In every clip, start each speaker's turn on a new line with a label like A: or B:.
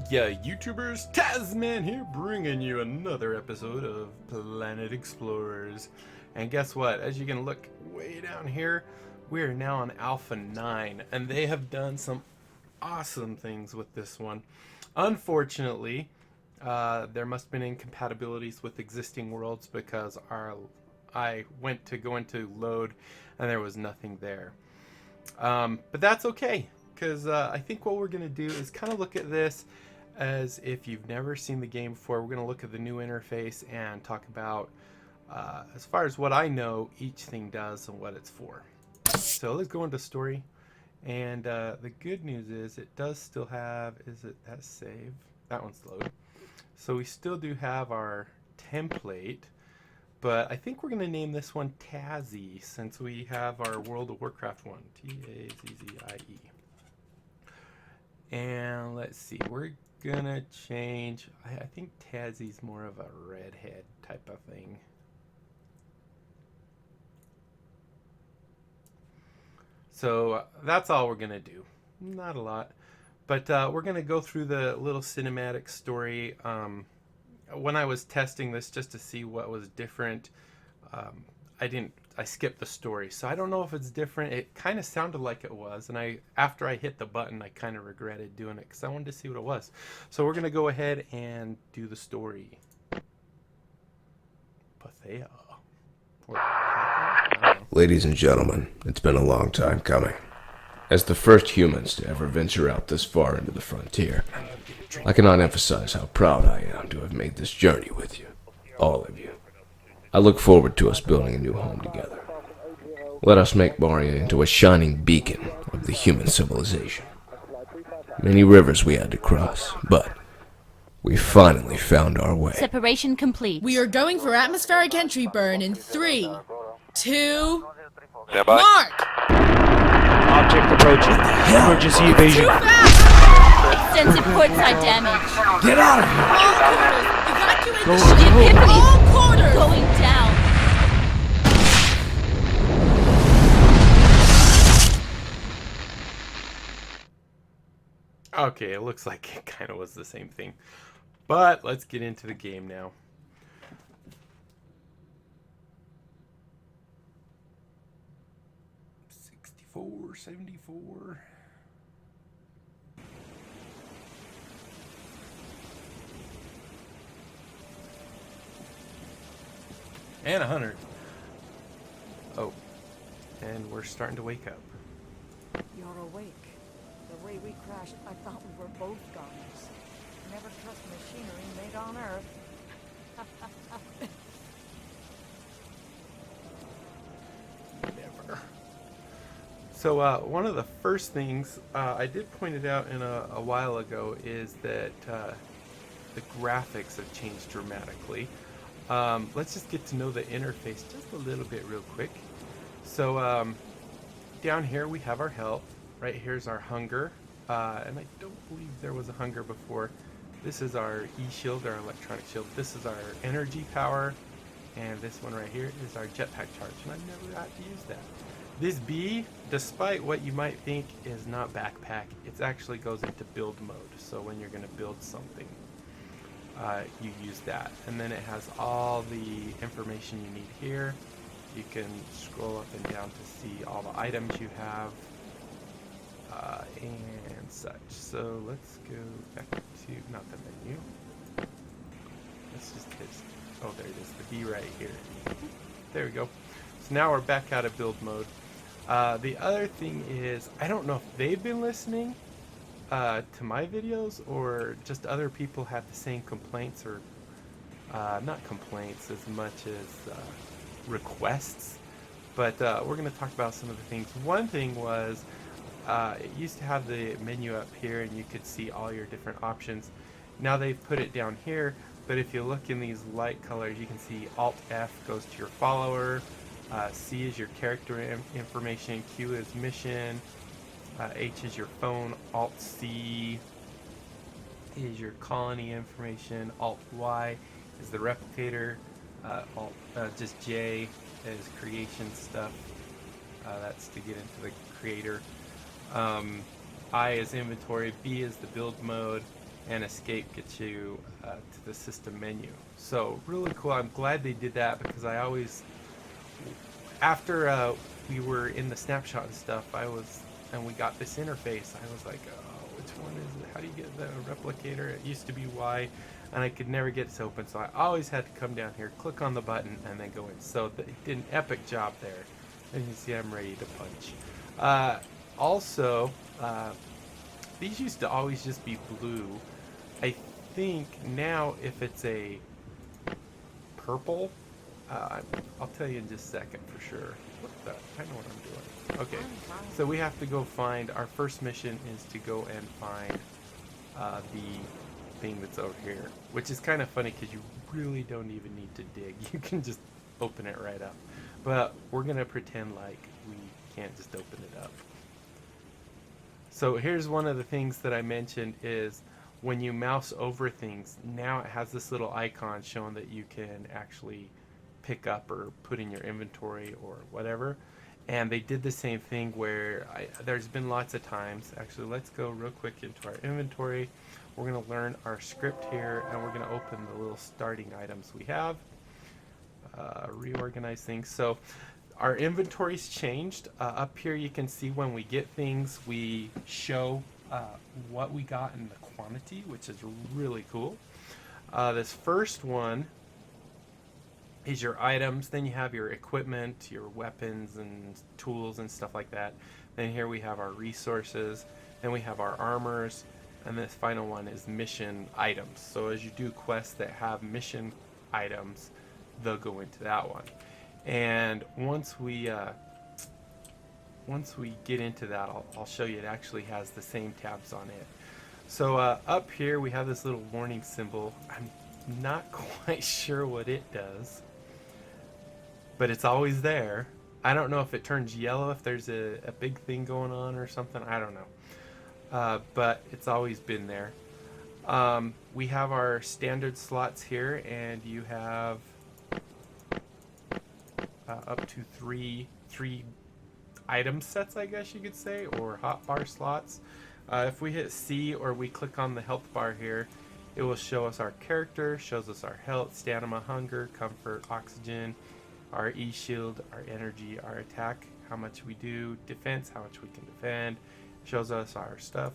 A: Yeah, YouTubers, Tasman here, bringing you another episode of Planet Explorers. And guess what? As you can look way down here, we are now on Alpha 9, and they have done some awesome things with this one. Unfortunately, there must have been incompatibilities with existing worlds because I went to go into load, and there was nothing there. But that's okay, because I think what we're going to do is kind of look at this as if you've never seen the game before. We're going to look at the new interface and talk about, as far as what I know, each thing does and what it's for. So let's go into story. And the good news is it does still have, is it that save? That one's loaded. So we still do have our template, but I think we're going to name this one Tazzie since we have our World of Warcraft one. T-A-Z-Z-I-E. And let's see, we're gonna change. I think Tazzie's more of a redhead type of thing. So that's all we're gonna do. Not a lot, but we're gonna go through the little cinematic story. When I was testing this just to see what was different, I skipped the story, so I don't know if it's different. It kind of sounded like it was, and after I hit the button, I kind of regretted doing it because I wanted to see what it was. So we're gonna go ahead and do the story. Pathea. Or I don't know.
B: Ladies and gentlemen, it's been a long time coming. As the first humans to ever venture out this far into the frontier, I cannot emphasize how proud I am to have made this journey with you, all of you. I look forward to us building a new home together. Let us make Maria into a shining beacon of the human civilization. Many rivers we had to cross, but we finally found our way.
C: Separation complete.
D: We are going for atmospheric entry burn in 3, 2,
E: Stand by.
D: mark!
F: Object approaching. Emergency
D: Too
F: evasion.
D: fast!
C: Extensive portside damage.
B: Get out of here!
D: All quarters! Evacuate
F: Go,
D: the
F: go,
D: ship!
F: go.
D: All quarters!
C: Going down.
A: Okay, it looks like it kind of was the same thing, but let's get into the game now. $64.74. And 100. Oh, and we're starting to wake up.
G: You're awake. The way we crashed, I thought we were both goners. Never trust machinery made on Earth.
A: Never. So one of the first things I did point it out in a while ago is that the graphics have changed dramatically. Let's just get to know the interface just a little bit real quick. So down here we have our health. Right here's our hunger. And I don't believe there was a hunger before. This is our E-shield, our electronic shield. This is our energy power. And this one right here is our jetpack charge. And I've never got to use that. This B, despite what you might think is not backpack, it actually goes into build mode. So when you're going to build something, you use that. And then it has all the information you need here. You can scroll up and down to see all the items you have and such. So let's go back to, not the menu. Let's just hit, oh there it is, the B right here. There we go. So now we're back out of build mode. The other thing is, I don't know if they've been listening to my videos or just other people have the same complaints, or not complaints as much as requests, but we're going to talk about some of the things. One thing was it used to have the menu up here and you could see all your different options. Now they've put it down here, but if you look in these light colors, you can see Alt F goes to your follower, C is your character information, Q is mission, H is your phone, Alt C is your colony information, Alt Y is the replicator, just J is creation stuff. That's to get into the creator. I is inventory, B is the build mode, and escape gets you to the system menu. So really cool. I'm glad they did that, because I always, after we were in the snapshot and stuff, and we got this interface, I was like, oh, which one is it? How do you get the replicator? It used to be Y, and I could never get it to open, so I always had to come down here, click on the button, and then go in. So it did an epic job there. And you can see I'm ready to punch. Also, these used to always just be blue. I think now if it's a purple, I'll tell you in just a second for sure. I know what I'm doing. Okay, so we have to go find, our first mission is to go and find the thing that's over here, which is kind of funny because you really don't even need to dig. You can just open it right up. But we're going to pretend like we can't just open it up. So here's one of the things that I mentioned is when you mouse over things, now it has this little icon showing that you can actually pick up or put in your inventory or whatever. And they did the same thing where there's been lots of times. Actually, let's go real quick into our inventory. We're going to learn our script here, and we're going to open the little starting items we have. Reorganize things. So our inventory's changed. Up here you can see when we get things, we show what we got in the quantity, which is really cool. This first one is your items, then you have your equipment, your weapons and tools and stuff like that. Then here we have our resources, then we have our armors, and this final one is mission items. So as you do quests that have mission items, they'll go into that one. And once we get into that, I'll show you it actually has the same tabs on it. So up here we have this little warning symbol. I'm not quite sure what it does, but it's always there. I don't know if it turns yellow if there's a big thing going on or something. I don't know. But it's always been there. We have our standard slots here, and you have up to three item sets, I guess you could say, or hotbar slots. If we hit C or we click on the health bar here, it will show us our character, shows us our health, stamina, hunger, comfort, oxygen, our E-shield, our energy, our attack, how much we do, defense, how much we can defend, shows us our stuff.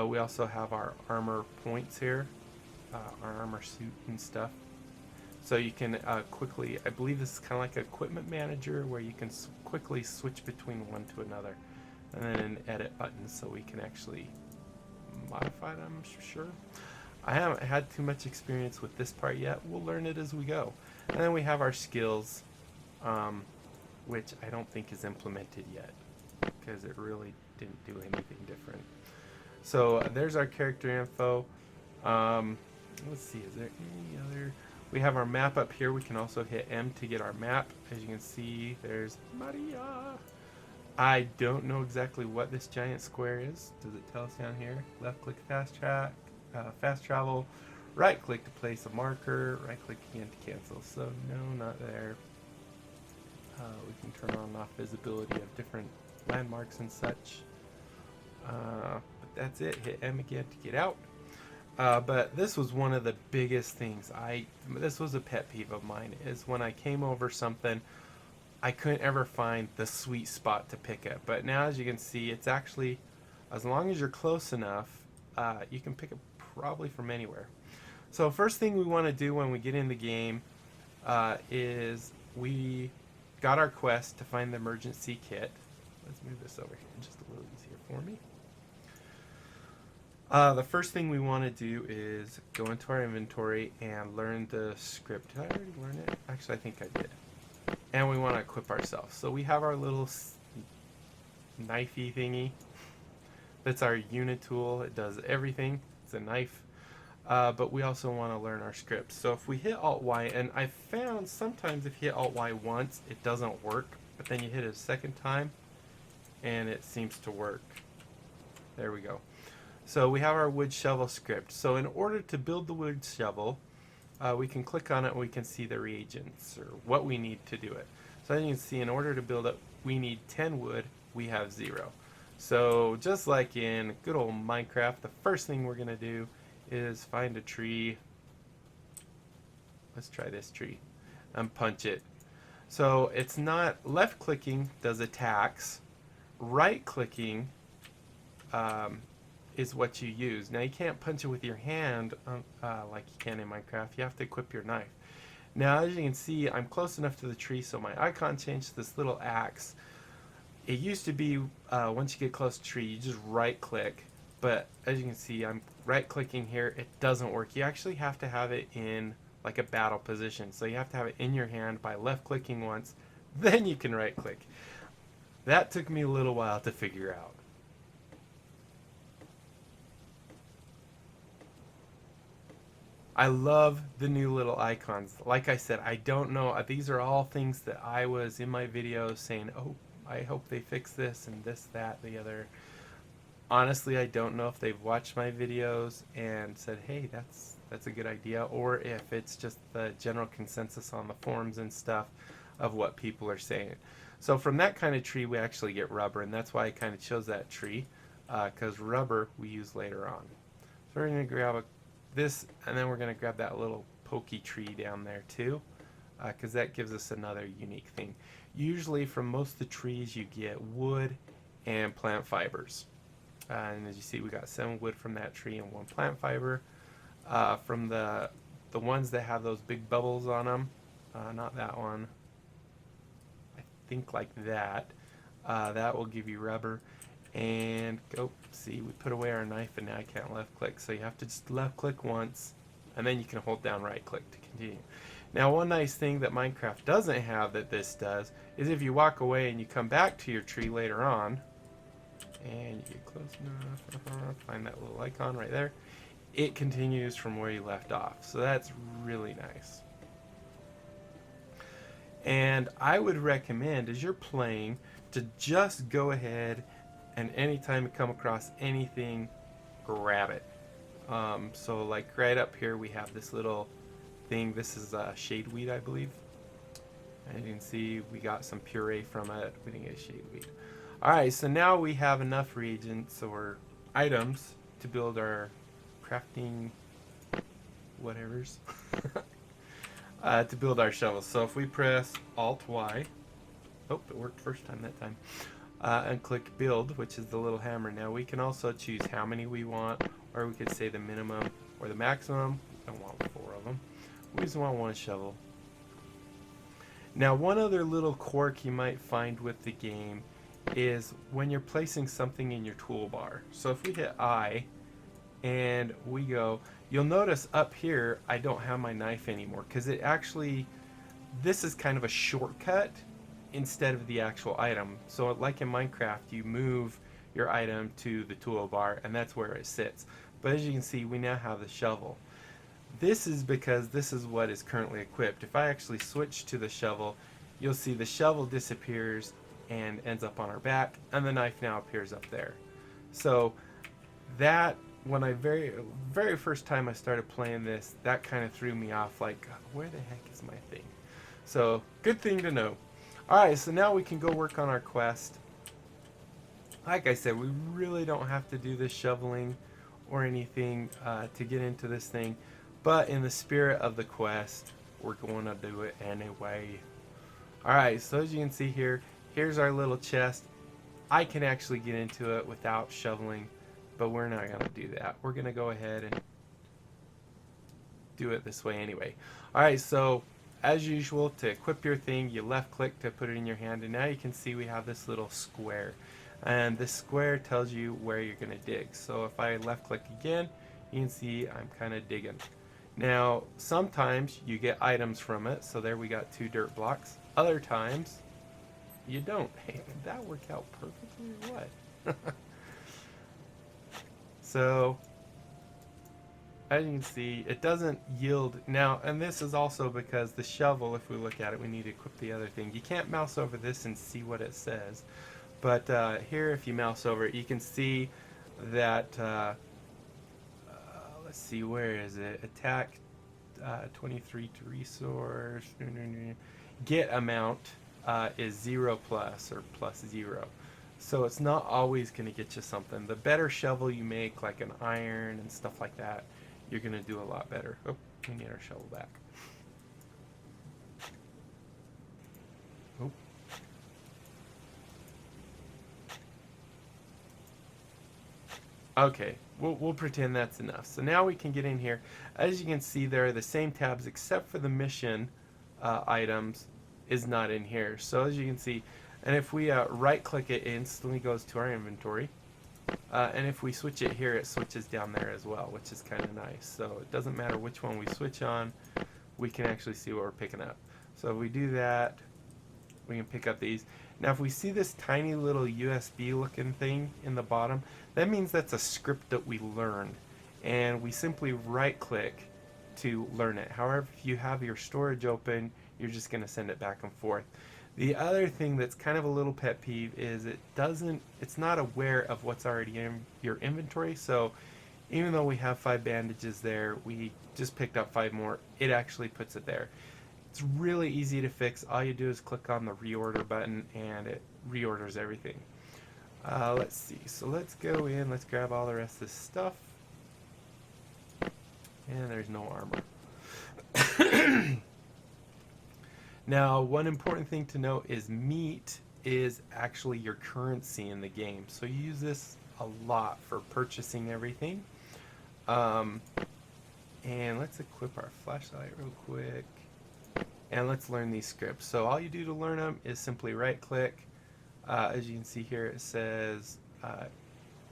A: We also have our armor points here, our armor suit and stuff. So you can quickly, I believe this is kind of like an equipment manager where you can quickly switch between one to another. And then an edit button so we can actually modify them, sure. I haven't had too much experience with this part yet. We'll learn it as we go. And then we have our skills, which I don't think is implemented yet because it really didn't do anything different. So there's our character info. Let's see, is there any other? We have our map up here. We can also hit M to get our map. As you can see, there's Maria. I don't know exactly what this giant square is. Does it tell us down here? Left click fast travel. Right click to place a marker. Right click again to cancel. So no, not there. We can turn on and off visibility of different landmarks and such. But that's it. Hit M again to get out. But this was one of the biggest things. This was a pet peeve of mine, is when I came over something, I couldn't ever find the sweet spot to pick it. But now, as you can see, it's actually, as long as you're close enough, you can pick it probably from anywhere. So first thing we want to do when we get in the game is we got our quest to find the emergency kit. Let's move this over here just a little easier for me. The first thing we want to do is go into our inventory and learn the script. Did I already learn it? Actually, I think I did. And we want to equip ourselves. So we have our little knifey thingy. That's our unit tool. It does everything. It's a knife. But we also want to learn our script. So if we hit Alt-Y, and I found sometimes if you hit Alt-Y once, it doesn't work. But then you hit it a second time, and it seems to work. There we go. So we have our wood shovel script. So in order to build the wood shovel, we can click on it and we can see the reagents or what we need to do it. So as you can see, in order to build it, we need 10 wood, we have 0. So just like in good old Minecraft, the first thing we're going to do is find a tree. Let's try this tree and punch it. So it's not left clicking does attacks, right clicking is what you use. Now you can't punch it with your hand like you can in Minecraft. You have to equip your knife. Now as you can see, I'm close enough to the tree so my icon changed to this little axe. It used to be once you get close to the tree you just right click, but as you can see I'm right clicking here. It doesn't work. You actually have to have it in like a battle position. So you have to have it in your hand by left clicking once, then you can right click. That took me a little while to figure out. I love the new little icons. Like I said, I don't know. These are all things that I was in my videos saying, oh, I hope they fix this and this, that, the other. Honestly, I don't know if they've watched my videos and said, hey, that's a good idea, or if it's just the general consensus on the forums and stuff of what people are saying. So from that kind of tree, we actually get rubber, and that's why I kind of chose that tree, because rubber we use later on. So we're going to grab this, and then we're going to grab that little pokey tree down there too, because that gives us another unique thing. Usually from most of the trees you get wood and plant fibers. And as you see, we got 7 wood from that tree and 1 plant fiber. From the ones that have those big bubbles on them, not that one, I think like that, that will give you rubber. And go see, we put away our knife and now I can't left click, so you have to just left click once and then you can hold down right click to continue. Now one nice thing that Minecraft doesn't have that this does is if you walk away and you come back to your tree later on and you get close enough, find that little icon right there, it continues from where you left off. So that's really nice. And I would recommend as you're playing to just go ahead and anytime you come across anything, grab it. So like right up here we have this little thing. This is shadeweed, I believe. And you can see we got some puree from it. We didn't get shadeweed. Alright, so now we have enough reagents or items to build our crafting whatevers. To build our shovels. So if we press Alt-Y, oh, it worked first time that time, and click build, which is the little hammer. Now we can also choose how many we want, or we could say the minimum or the maximum. I don't want 4 of them. We just want 1 shovel. Now one other little quirk you might find with the game is when you're placing something in your toolbar. So if we hit I and we go, you'll notice up here I don't have my knife anymore because it actually, this is kind of a shortcut instead of the actual item. So like in Minecraft, you move your item to the toolbar and that's where it sits. But as you can see, we now have the shovel. This is because this is what is currently equipped. If I actually switch to the shovel, you'll see the shovel disappears and ends up on our back, and the knife now appears up there. So that, when I very first time I started playing this, that kind of threw me off, like, where the heck is my thing? So good thing to know. Alright, so now we can go work on our quest. Like I said, we really don't have to do this shoveling or anything to get into this thing, but in the spirit of the quest, we're going to do it anyway. Alright, so as you can see here, here's our little chest. I can actually get into it without shoveling, but we're not going to do that. We're going to go ahead and do it this way anyway. Alright, so as usual, to equip your thing, you left click to put it in your hand, and now you can see we have this little square. And this square tells you where you're going to dig. So if I left click again, you can see I'm kind of digging. Now, sometimes you get items from it, so there we got 2 dirt blocks. Other times, you don't. Hey, did that work out perfectly or what? So, as you can see, it doesn't yield. Now, and this is also because the shovel, if we look at it, we need to equip the other thing. You can't mouse over this and see what it says. But here, if you mouse over it, you can see that, let's see, where is it? Attack 23 to resource. Get amount is 0 plus or plus 0. So it's not always going to get you something. The better shovel you make, like an iron and stuff like that, you're going to do a lot better. Oh, we need our shovel back. Oh. Okay, we'll pretend that's enough. So now we can get in here. As you can see, there are the same tabs except for the mission items is not in here. So as you can see, and if we right click it, it instantly goes to our inventory. And if we switch it here, it switches down there as well, which is kind of nice. So it doesn't matter which one we switch on, we can actually see what we're picking up. So if we do that, we can pick up these. Now if we see this tiny little USB looking thing in the bottom, that means that's a script that we learned. And we simply right click to learn it. However, if you have your storage open, you're just going to send it back and forth. The other thing that's kind of a little pet peeve is it's not aware of what's already in your inventory. So even though we have 5 bandages there, we just picked up 5 more, it actually puts it there. It's really easy to fix. All you do is click on the reorder button and it reorders everything. Let's see. So let's go in, let's grab all the rest of this stuff. And there's no armor. Now, one important thing to note is meat is actually your currency in the game. So you use this a lot for purchasing everything. And let's equip our flashlight real quick. And let's learn these scripts. So all you do to learn them is simply right click. As you can see here, it says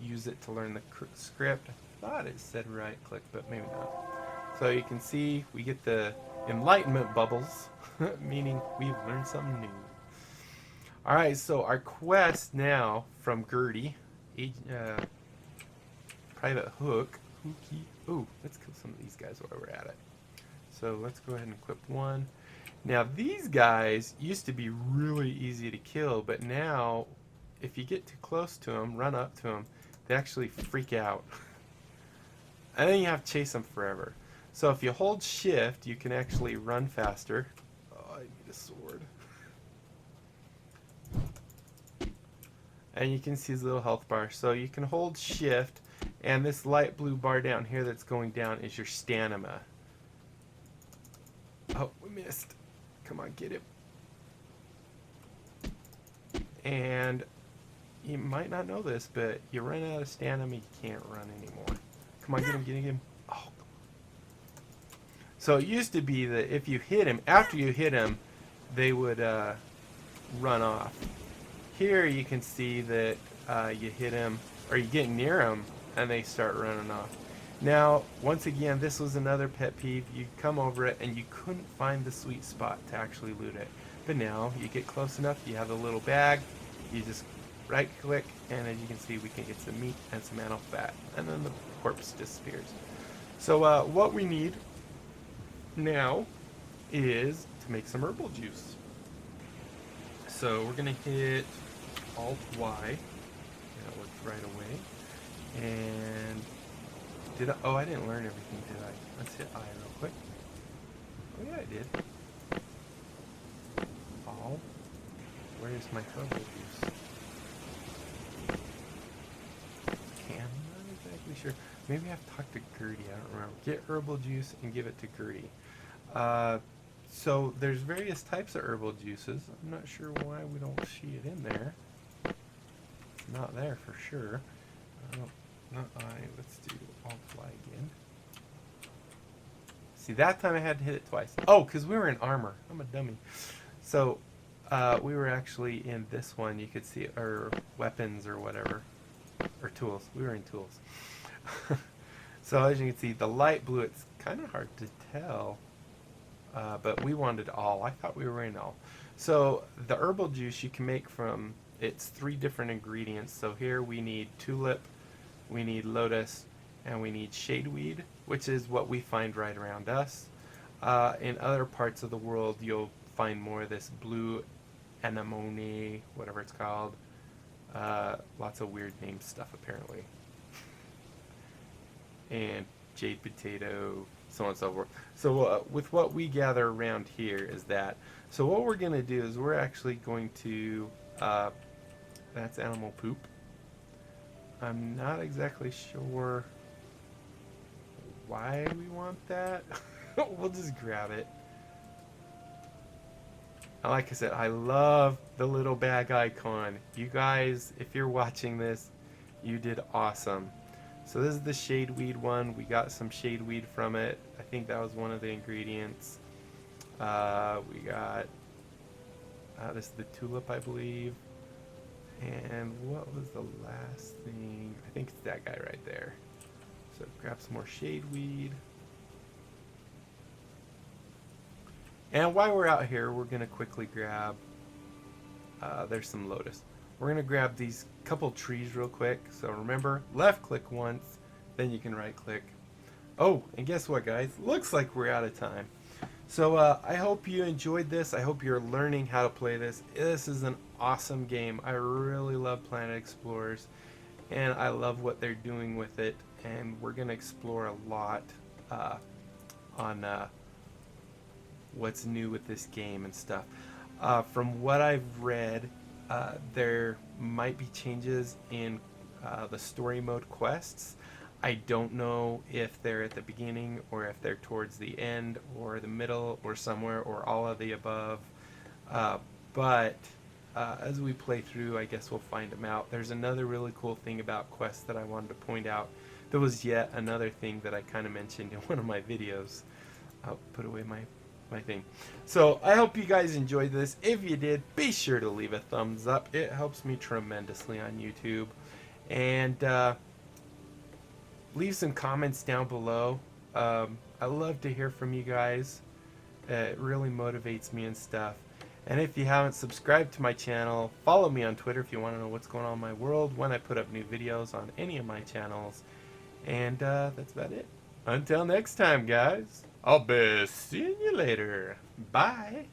A: use it to learn the script. I thought it said right click, but maybe not. So you can see we get the enlightenment bubbles, meaning we've learned something new. Alright, so our quest now from Gertie, Private Hook. Ooh, let's kill some of these guys while we're at it. So let's go ahead and equip one. Now these guys used to be really easy to kill, but now if you get too close to them, run up to them, they actually freak out. And then you have to chase them forever. So if you hold shift, you can actually run faster. Oh, I need a sword. And you can see his little health bar. So you can hold shift, and this light blue bar down here that's going down is your stamina. Oh, we missed. Come on, get him. And you might not know this, but you run out of stamina, you can't run anymore. Come on, get him, get him. Oh, come on. So it used to be that if you hit him, after you hit him, they would run off. Here you can see that you hit him, or you get near him, and they start running off. Now, once again, this was another pet peeve. You come over it, and you couldn't find the sweet spot to actually loot it. But now, you get close enough, you have a little bag, you just right-click, and as you can see, we can get some meat and some animal fat, and then the corpse disappears. So, what we need now is to make some herbal juice. So, we're going to hit Alt-Y. That worked right away. And oh, I didn't learn everything, did I? Let's hit I real quick. Oh yeah, I did. Oh, where's my herbal juice? Okay, I'm not exactly sure. Maybe I have to talk to Gertie, I don't remember. Get herbal juice and give it to Gertie. So there's various types of herbal juices. I'm not sure why we don't see it in there. It's not there for sure. Not I. Let's do Alt-Y again. See, that time I had to hit it twice. Oh, because we were in armor. I'm a dummy. So, we were actually in this one. You could see, or weapons or whatever. Or tools. We were in tools. So, as you can see, the light blue, it's kind of hard to tell. But we wanted all. I thought we were in all. So, the herbal juice you can make from, it's 3 different ingredients. So, here we need tulip, we need lotus, and we need shadeweed, which is what we find right around us. In other parts of the world, you'll find more of this blue anemone, whatever it's called. Lots of weird name stuff, apparently. And jade potato, so on and so forth. So with what we gather around here is that. So what we're going to do is we're actually going to, that's animal poop. I'm not exactly sure why we want that. We'll just grab it. And like I said, I love the little bag icon. You guys, if you're watching this, you did awesome. So this is the shadeweed one. We got some shadeweed from it. I think that was one of the ingredients. We got this is the tulip, I believe. And what was the last thing? I think it's that guy right there. So grab some more shadeweed. And while we're out here, we're going to quickly grab, there's some lotus. We're going to grab these couple trees real quick. So remember, left click once, then you can right click. Oh, and guess what, guys? Looks like we're out of time. So I hope you enjoyed this. I hope you're learning how to play this. This is an awesome game. I really love Planet Explorers, and I love what they're doing with it. And we're going to explore a lot on what's new with this game and stuff. From what I've read, there might be changes in the story mode quests. I don't know if they're at the beginning or if they're towards the end or the middle or somewhere or all of the above. But as we play through, I guess we'll find them out. There's another really cool thing about quests that I wanted to point out. There was yet another thing that I kind of mentioned in one of my videos. I'll put away my thing. So I hope you guys enjoyed this. If you did, be sure to leave a thumbs up. It helps me tremendously on YouTube. And leave some comments down below. I love to hear from you guys. It really motivates me and stuff. And if you haven't subscribed to my channel, follow me on Twitter if you want to know what's going on in my world, when I put up new videos on any of my channels. And that's about it. Until next time, guys. I'll be seeing you later. Bye.